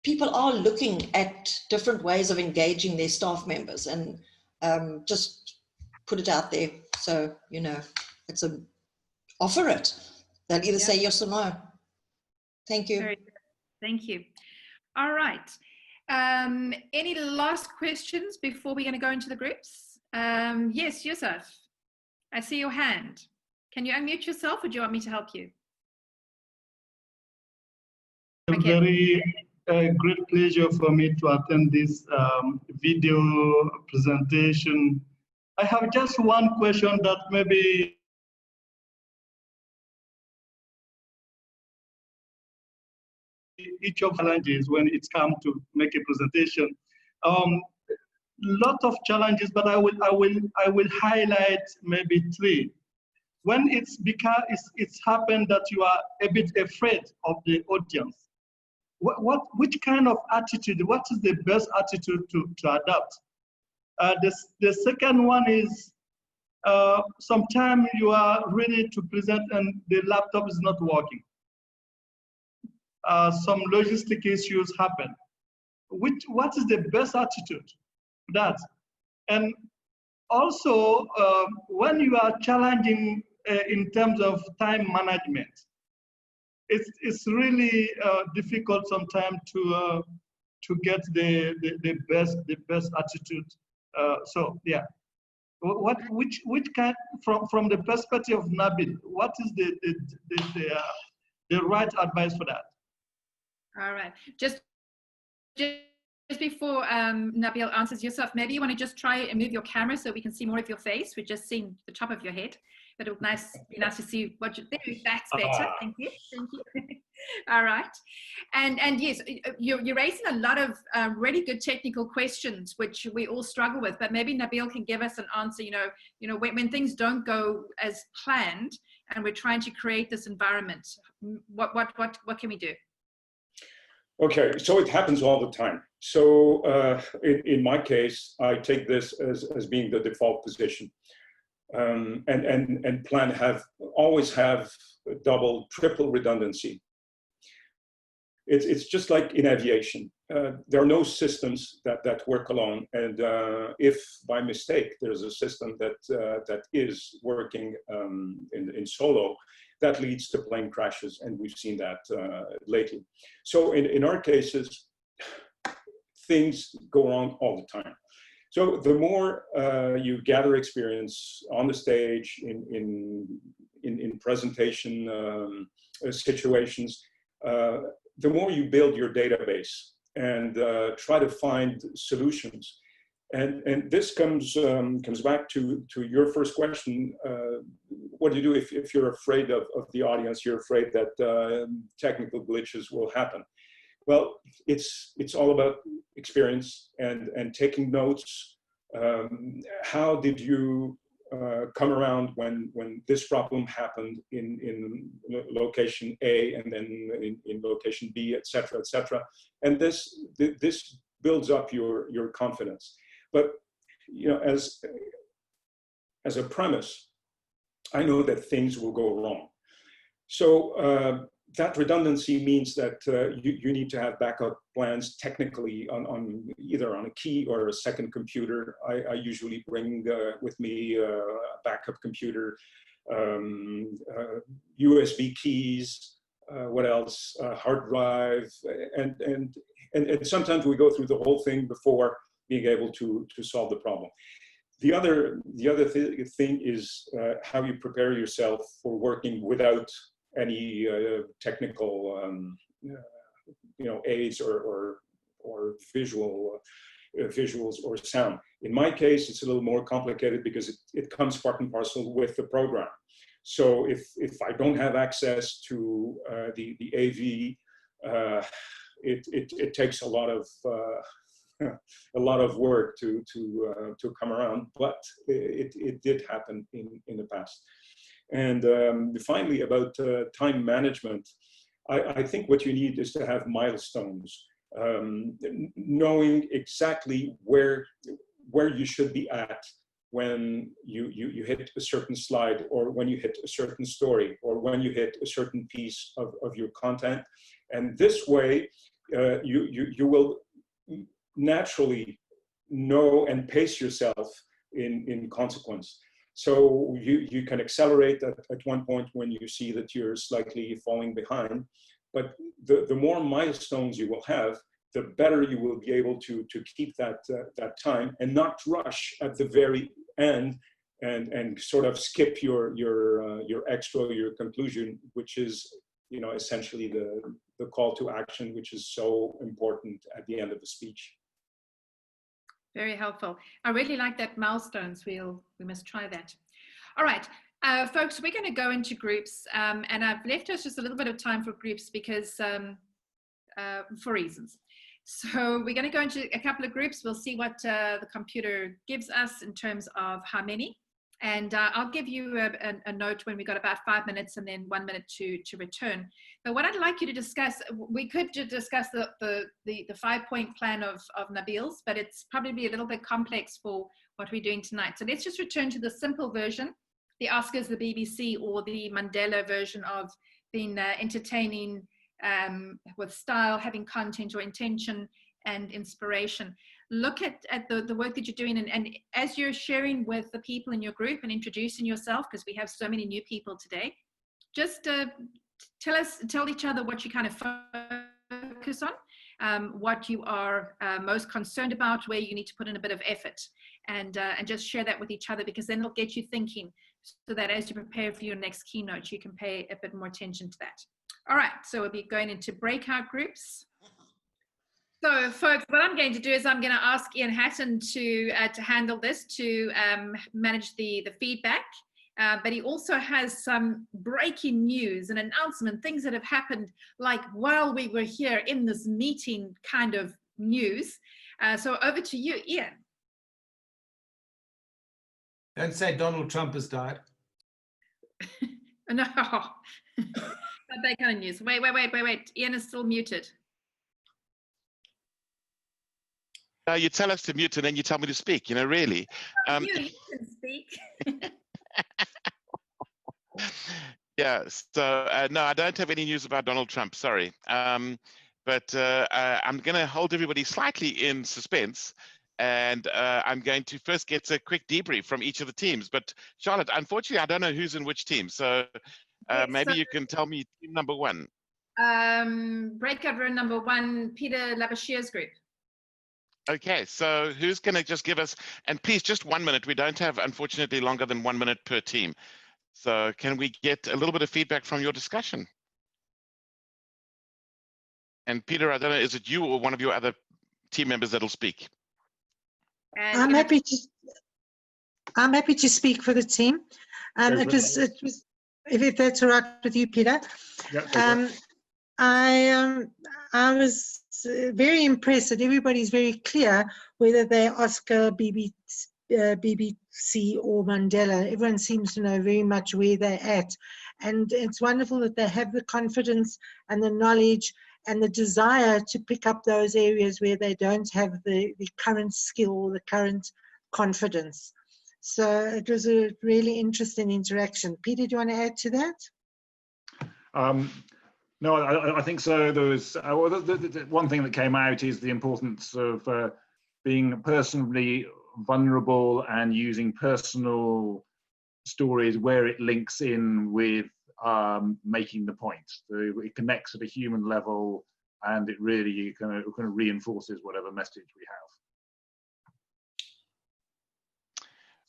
people are looking at different ways of engaging their staff members, and just put it out there. So, you know, it's offer it. They'll either say yes or no. Thank you. Very good. Thank you. All right. Any last questions before we're going to go into the groups? Yes, Yusuf, I see your hand. Can you unmute yourself, or do you want me to help you? A very great pleasure for me to attend this video presentation. I have just one question that maybe each of challenges when it's come to make a presentation. Lot of challenges, but I will highlight maybe three. When it's happened that you are a bit afraid of the audience, which kind of attitude, what is the best attitude to adopt? The second one is sometimes you are ready to present and the laptop is not working. Some logistic issues happen. What is the best attitude for that? And also, when you are challenging in terms of time management, it's really difficult sometimes to get the best attitude. So yeah, which kind, from the perspective of Nabil, what is the right advice for that? All right. Just before Nabil answers yourself, maybe you want to just try and move your camera so we can see more of your face. We're just seeing the top of your head. But it would be nice to see what you're there. That's better. Thank you. Thank you. All right. And yes, you're raising a lot of really good technical questions, which we all struggle with. But maybe Nabil can give us an answer. You know, when things don't go as planned, and we're trying to create this environment, what can we do? Okay, so it happens all the time. So in my case, I take this as being the default position. And plan always have double, triple redundancy. It's just like in aviation. There are no systems that work alone. And if by mistake there's a system that is working in solo, that leads to plane crashes, and we've seen that lately. So in our cases, things go wrong all the time. So the more you gather experience on the stage, in presentation situations, the more you build your database and try to find solutions. And this comes back to your first question. What do you do if you're afraid of the audience? You're afraid that technical glitches will happen. Well, it's all about experience and taking notes. How did you come around when this problem happened in location A and then in location B, et cetera, and this builds up your confidence. But you know, as a premise, I know that things will go wrong. So that redundancy means that you need to have backup plans technically on either on a key or a second computer. I usually bring with me a backup computer, USB keys, what else? Hard drive, and sometimes we go through the whole thing before being able to solve the problem. The other thing is how you prepare yourself for working without any technical aids or visuals or sound. In my case, it's a little more complicated because it comes part and parcel with the program. So if I don't have access to the AV, it takes a lot of work to come around, but it did happen in the past. And finally, about time management, I think what you need is to have milestones, knowing exactly where you should be at when you hit a certain slide, or when you hit a certain story, or when you hit a certain piece of your content. And this way, you will naturally know and pace yourself in consequence. So you can accelerate at one point when you see that you're slightly falling behind, but the more milestones you will have, the better you will be able to keep that time and not rush at the very end and sort of skip your conclusion, which is essentially the call to action, which is so important at the end of the speech. Very helpful. I really like that milestones. We must try that. All right, folks, we're going to go into groups, and I've left us just a little bit of time for groups because for reasons. So we're going to go into a couple of groups. We'll see what the computer gives us in terms of how many. And I'll give you a note when we got about 5 minutes and then 1 minute to return. But what I'd like you to discuss, we could discuss the 5-point plan of Nabil's, but it's probably a little bit complex for what we're doing tonight. So let's just return to the simple version, the Oscars, the BBC, or the Mandela version of being entertaining with style, having content or intention and inspiration. Look at the work that you're doing, and as you're sharing with the people in your group and introducing yourself, because we have so many new people today, just tell each other what you kind of focus on, what you are most concerned about, where you need to put in a bit of effort, and just share that with each other, because then it'll get you thinking, so that as you prepare for your next keynote, you can pay a bit more attention to that. All right, so we'll be going into breakout groups. So, folks, what I'm going to do is I'm going to ask Ian Hatton to handle this, to manage the feedback. But he also has some breaking news and announcement, things that have happened, like while we were here in this meeting kind of news. So over to you, Ian. Don't say Donald Trump has died. No, not that kind of news. Wait. Ian is still muted. You tell us to mute and then you tell me to speak, really. You can speak. Yeah, so no, I don't have any news about Donald Trump, sorry. But I'm going to hold everybody slightly in suspense. And I'm going to first get a quick debrief from each of the teams. But Charlotte, unfortunately, I don't know who's in which team. So maybe you can tell me team number one. Breakout room number one, Peter Labashier's group. Okay, so who's going to just give us, and please just 1 minute. We don't have, unfortunately, longer than 1 minute per team. So can we get a little bit of feedback from your discussion? And Peter, I don't know, is it you or one of your other team members that'll speak? And I'm happy to speak for the team. It was, if that's all right with you, Peter. Yeah, I was very impressed that everybody's very clear whether they're Oscar, BBC or Mandela. Everyone seems to know very much where they're at. And it's wonderful that they have the confidence and the knowledge and the desire to pick up those areas where they don't have the current skill or the current confidence. So it was a really interesting interaction. Peter, do you want to add to that? No, I think so. There was the one thing that came out is the importance of being personally vulnerable and using personal stories where it links in with making the point. So it connects at a human level, and it really kind of reinforces whatever message we have.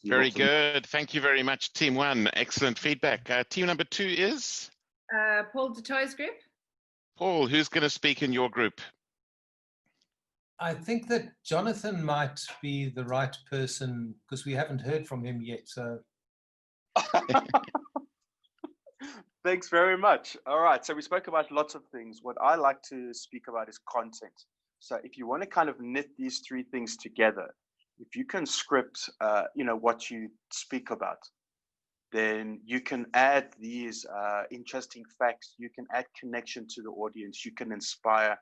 Very good. Thank you very much, Team 1. Excellent feedback. Team number 2 is? Paul Dutoit's group. Paul, who's going to speak in your group? I think that Jonathan might be the right person because we haven't heard from him yet. So Thanks very much. All right, so we spoke about lots of things. What I like to speak about is content. So if you want to kind of knit these three things together, if you can script, what you speak about, then you can add these interesting facts. You can add connection to the audience. You can inspire.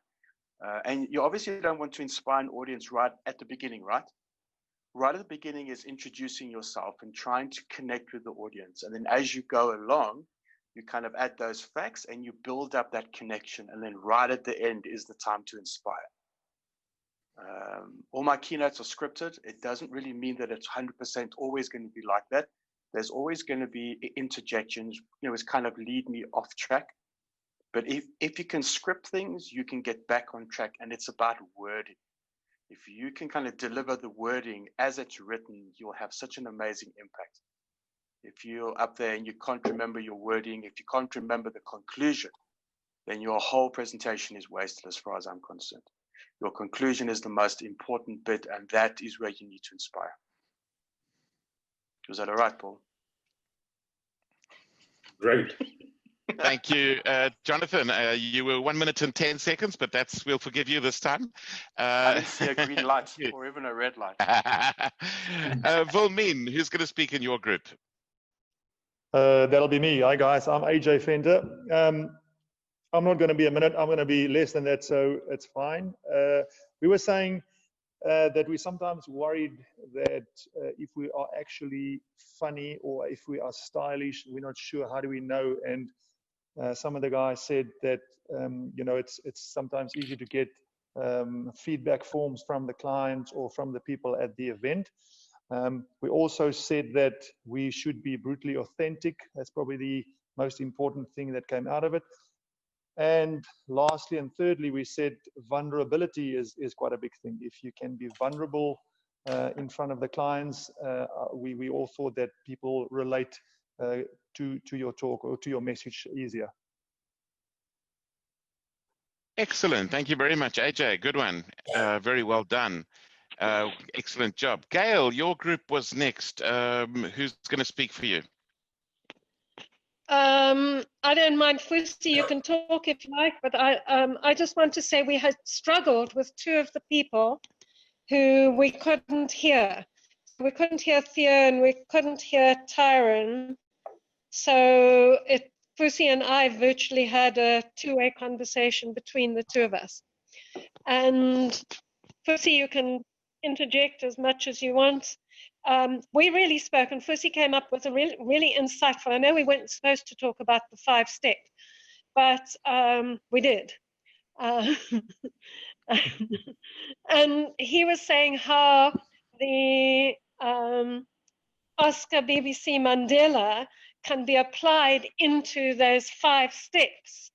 And you obviously don't want to inspire an audience right at the beginning, right? Right at the beginning is introducing yourself and trying to connect with the audience. And then as you go along, you kind of add those facts and you build up that connection. And then right at the end is the time to inspire. All my keynotes are scripted. It doesn't really mean that it's 100% always going to be like that. There's always going to be interjections, it's kind of lead me off track. But if you can script things, you can get back on track, and it's about wording. If you can kind of deliver the wording as it's written, you'll have such an amazing impact. If you're up there and you can't remember your wording, if you can't remember the conclusion, then your whole presentation is wasted as far as I'm concerned. Your conclusion is the most important bit, and that is where you need to inspire. Was that all right, Paul? Great. Thank you, Jonathan. You were 1 minute and 10 seconds, but we'll forgive you this time. I didn't see a green light or even a red light. Vilmeen, who's going to speak in your group? That'll be me. Hi, guys. I'm AJ Fender. I'm not going to be a minute. I'm going to be less than that, so it's fine. We were saying that we're sometimes worried that if we are actually funny or if we are stylish, we're not sure. How do we know? And some of the guys said that it's sometimes easy to get feedback forms from the clients or from the people at the event. We also said that we should be brutally authentic. That's probably the most important thing that came out of it. And lastly and thirdly, we said vulnerability is quite a big thing. If you can be vulnerable in front of the clients, we all thought that people relate to your talk or to your message easier. Excellent. Thank you very much, AJ. Good one. Very well done. Excellent job. Gail, your group was next. Who's going to speak for you? I don't mind, Fusi, you can talk if you like, but I just want to say we had struggled with two of the people who we couldn't hear. We couldn't hear Theo and we couldn't hear Tyron. So Fusi and I virtually had a two-way conversation between the two of us. And Fusi, you can interject as much as you want. We really spoke, and Fusi came up with a really insightful. I know we weren't supposed to talk about the 5 steps, but we did. And he was saying how the Oscar BBC Mandela can be applied into those 5 steps.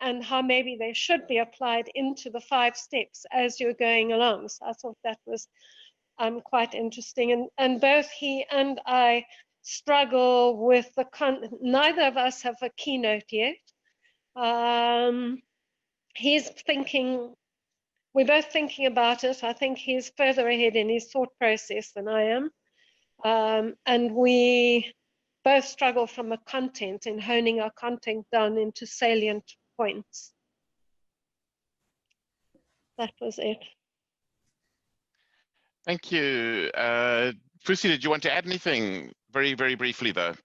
and how maybe they should be applied into the 5 steps as you're going along. So I thought that was quite interesting. And both he and I struggle with neither of us have a keynote yet. He's thinking, we're both thinking about it. I think he's further ahead in his thought process than I am. And we both struggle from a content in honing our content down into salient points. That was it. Thank you. Fusi, did you want to add anything very, very briefly though?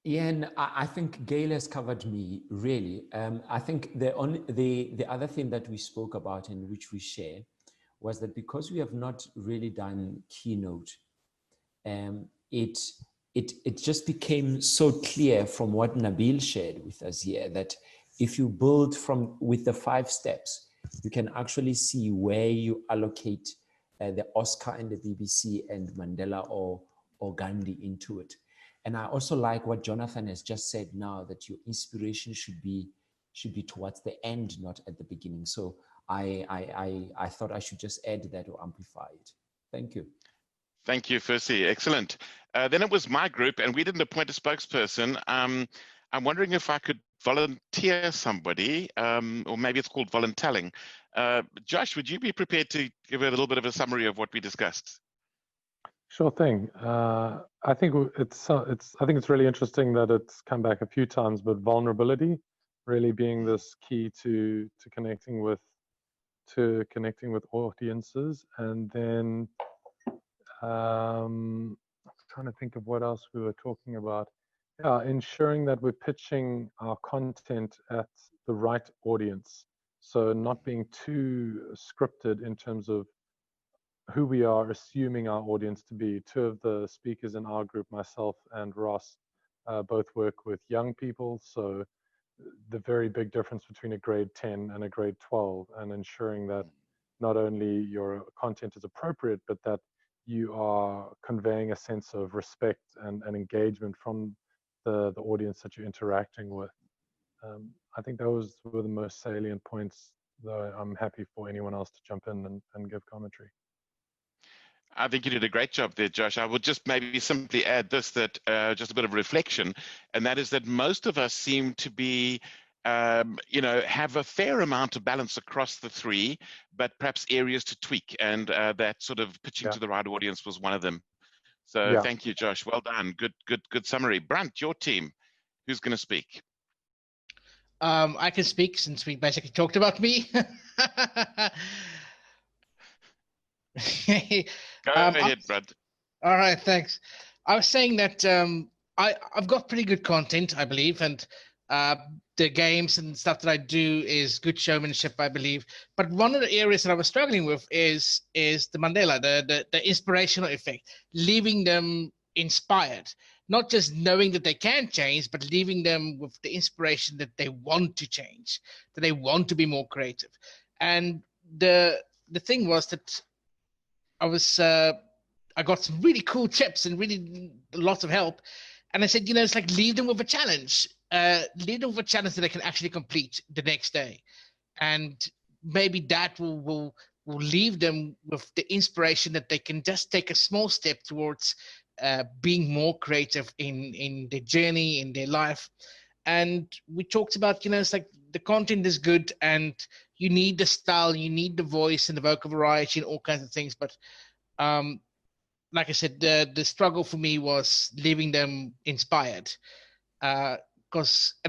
Yeah, and I think Gail has covered me really. I think the other thing that we spoke about and which we share was that because we have not really done keynote, it just became so clear from what Nabil shared with us here that if you build with the 5 steps, you can actually see where you allocate the Oscar and the BBC and Mandela or Gandhi into it. And I also like what Jonathan has just said now, that your inspiration should be towards the end, not at the beginning. So I thought I should just add that or amplify it. Thank you. Thank you, Fusi. Excellent. Then it was my group, and we didn't appoint a spokesperson. I'm wondering if I could volunteer somebody, or maybe it's called voluntelling. Josh, would you be prepared to give a little bit of a summary of what we discussed? Sure thing. I think it's really interesting that it's come back a few times, but vulnerability really being this key to connecting with audiences, and then I'm trying to think of what else we were talking about. Yeah, ensuring that we're pitching our content at the right audience. So not being too scripted in terms of who we are assuming our audience to be. 2 of the speakers in our group, myself and Ross, both work with young people. So the very big difference between a grade 10 and a grade 12, and ensuring that not only your content is appropriate, but that you are conveying a sense of respect and engagement from the audience that you're interacting with. I think those were the most salient points, though I'm happy for anyone else to jump in and give commentary. I think you did a great job there, Josh. I would just maybe simply add this, that just a bit of reflection, and that is that most of us seem to be, have a fair amount of balance across the 3, but perhaps areas to tweak, and that sort of pitching to the right audience was one of them. So thank you, Josh. Well done. Good summary. Brunt, your team, who's going to speak? I can speak since we basically talked about me. Go ahead, Brad. All right, thanks. I was saying that I've got pretty good content, I believe, and the games and stuff that I do is good showmanship, I believe. But one of the areas that I was struggling with is the Mandela, the inspirational effect, leaving them inspired, not just knowing that they can change, but leaving them with the inspiration that they want to change, that they want to be more creative. And the thing was that I got some really cool tips and really lots of help. And I said, it's like leave them with a challenge. Leave them with a challenge that they can actually complete the next day. And maybe that will leave them with the inspiration that they can just take a small step towards being more creative in their journey, in their life. And we talked about, it's like the content is good and you need the style, you need the voice and the vocal variety and all kinds of things. But like I said, the struggle for me was leaving them inspired. And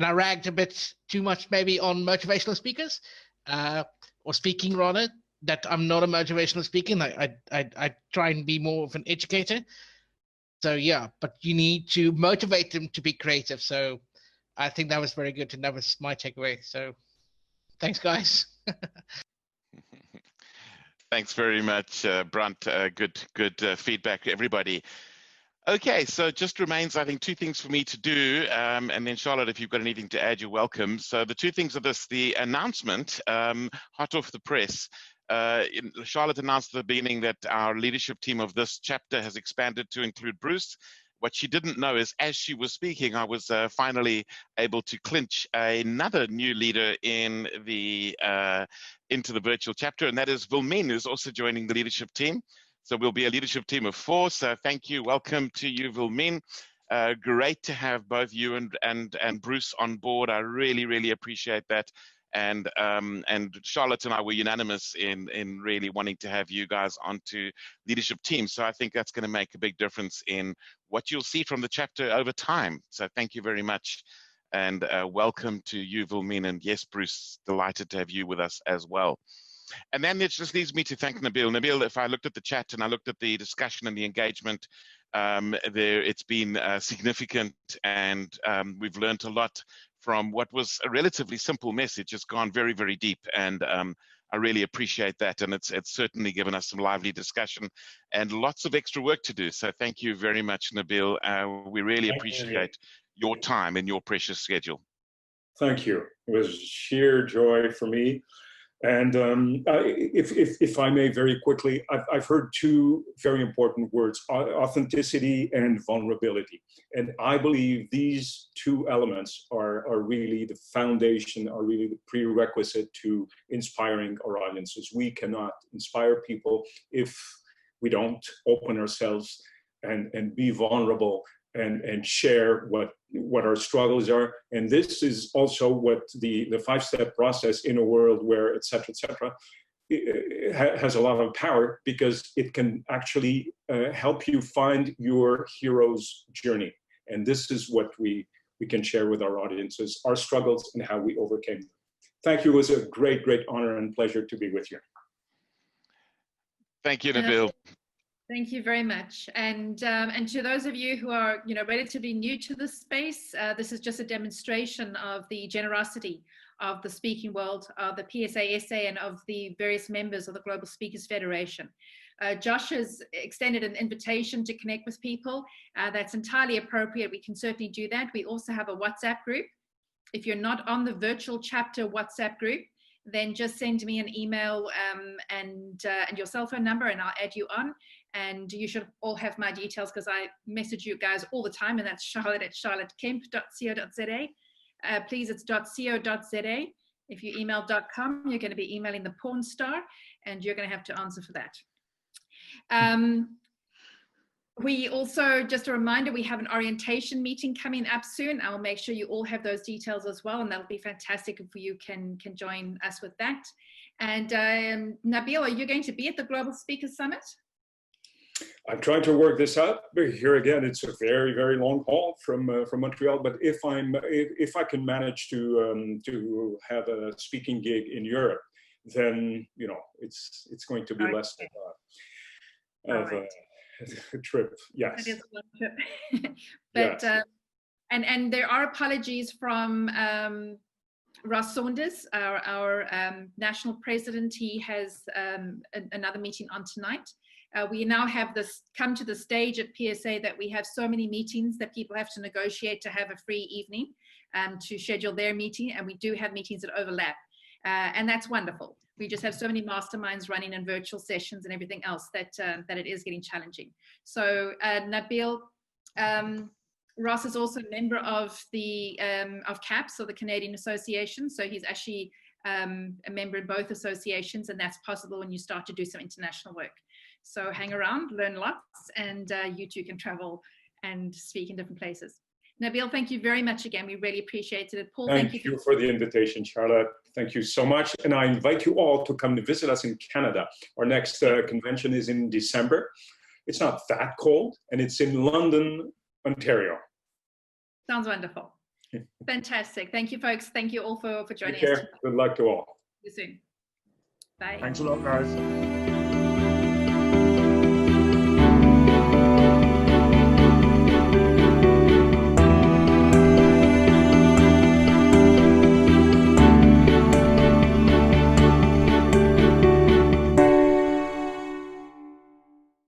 I ragged a bit too much maybe on motivational speakers, or speaking rather, that I'm not a motivational speaker. I try and be more of an educator. So yeah, but you need to motivate them to be creative. So I think that was very good, and that was my takeaway. So thanks, guys. Thanks very much, Brunt. Good feedback, everybody. Okay, so just remains, I think, 2 things for me to do. And then, Charlotte, if you've got anything to add, you're welcome. So the 2 things are this, the announcement, hot off the press. Charlotte announced at the beginning that our leadership team of this chapter has expanded to include Bruce. what she didn't know is, as she was speaking, I was finally able to clinch another new leader in the into the virtual chapter, and that is Wilmien, who's also joining the leadership team. So we'll be a leadership team of 4. So thank you. Welcome to you, Wilmien. Great to have both you and Bruce on board. I really, really appreciate that. And Charlotte and I were unanimous in really wanting to have you guys onto leadership teams. So I think that's going to make a big difference in what you'll see from the chapter over time. So thank you very much. And welcome to you, Wilmien. And yes, Bruce, delighted to have you with us as well. And then it just leaves me to thank Nabil. Nabil, if I looked at the chat and I looked at the discussion and the engagement, it's been significant, and we've learned a lot from what was a relatively simple message. It's gone very, very deep, and I really appreciate that. And it's certainly given us some lively discussion and lots of extra work to do. So thank you very much, Nabil. We really appreciate your time and your precious schedule. Thank you. It was sheer joy for me. And if I may very quickly, I've heard 2 very important words, authenticity and vulnerability. And I believe these 2 elements are really the foundation, are really the prerequisite to inspiring our audiences. We cannot inspire people if we don't open ourselves and be vulnerable and share what our struggles are. And this is also what the 5-step process in a world where et cetera, has a lot of power, because it can actually help you find your hero's journey. And this is what we can share with our audiences, our struggles and how we overcame them. Thank you. It was a great, great honor and pleasure to be with you. Thank you, Nabil. Thank you very much. And to those of you who are, relatively new to this space, this is just a demonstration of the generosity of the speaking world, of the PSASA, and of the various members of the Global Speakers Federation. Josh has extended an invitation to connect with people. That's entirely appropriate. We can certainly do that. We also have a WhatsApp group. If you're not on the virtual chapter WhatsApp group, then just send me an email and your cell phone number, and I'll add you on. And you should all have my details, because I message you guys all the time, and that's charlotte@charlottekemp.co.za. Please, it's .co.za. If you email .com, you're going to be emailing the porn star, and you're going to have to answer for that. We also, just a reminder, we have an orientation meeting coming up soon. I will make sure you all have those details as well, and that'll be fantastic if you can join us with that. And Nabil, are you going to be at the Global Speakers Summit? I'm trying to work this out, but here again, it's a very, very long haul from Montreal. But if I can manage to have a speaking gig in Europe, then it's going to be less of a trip. Yes. It is a long trip. But yes. And there are apologies from Ross Saunders, our national president. He has another meeting on tonight. We now have this come to the stage at PSA that we have so many meetings that people have to negotiate to have a free evening to schedule their meeting, and we do have meetings that overlap, and that's wonderful. We just have so many masterminds running in virtual sessions and everything else that it is getting challenging. So Nabil, Ross is also a member of the of CAPS, or the Canadian Association, so he's actually a member in both associations, and that's possible when you start to do some international work. So hang around, learn lots, and you too can travel and speak in different places. Nabil, thank you very much again. We really appreciated it. Paul, thank you for the invitation, Charlotte. Thank you so much. And I invite you all to come to visit us in Canada. Our next convention is in December. It's not that cold, and it's in London, Ontario. Sounds wonderful. Fantastic. Thank you, folks. Thank you all for joining us. Take care. Good luck to all. See you soon. Bye. Thanks a lot, guys.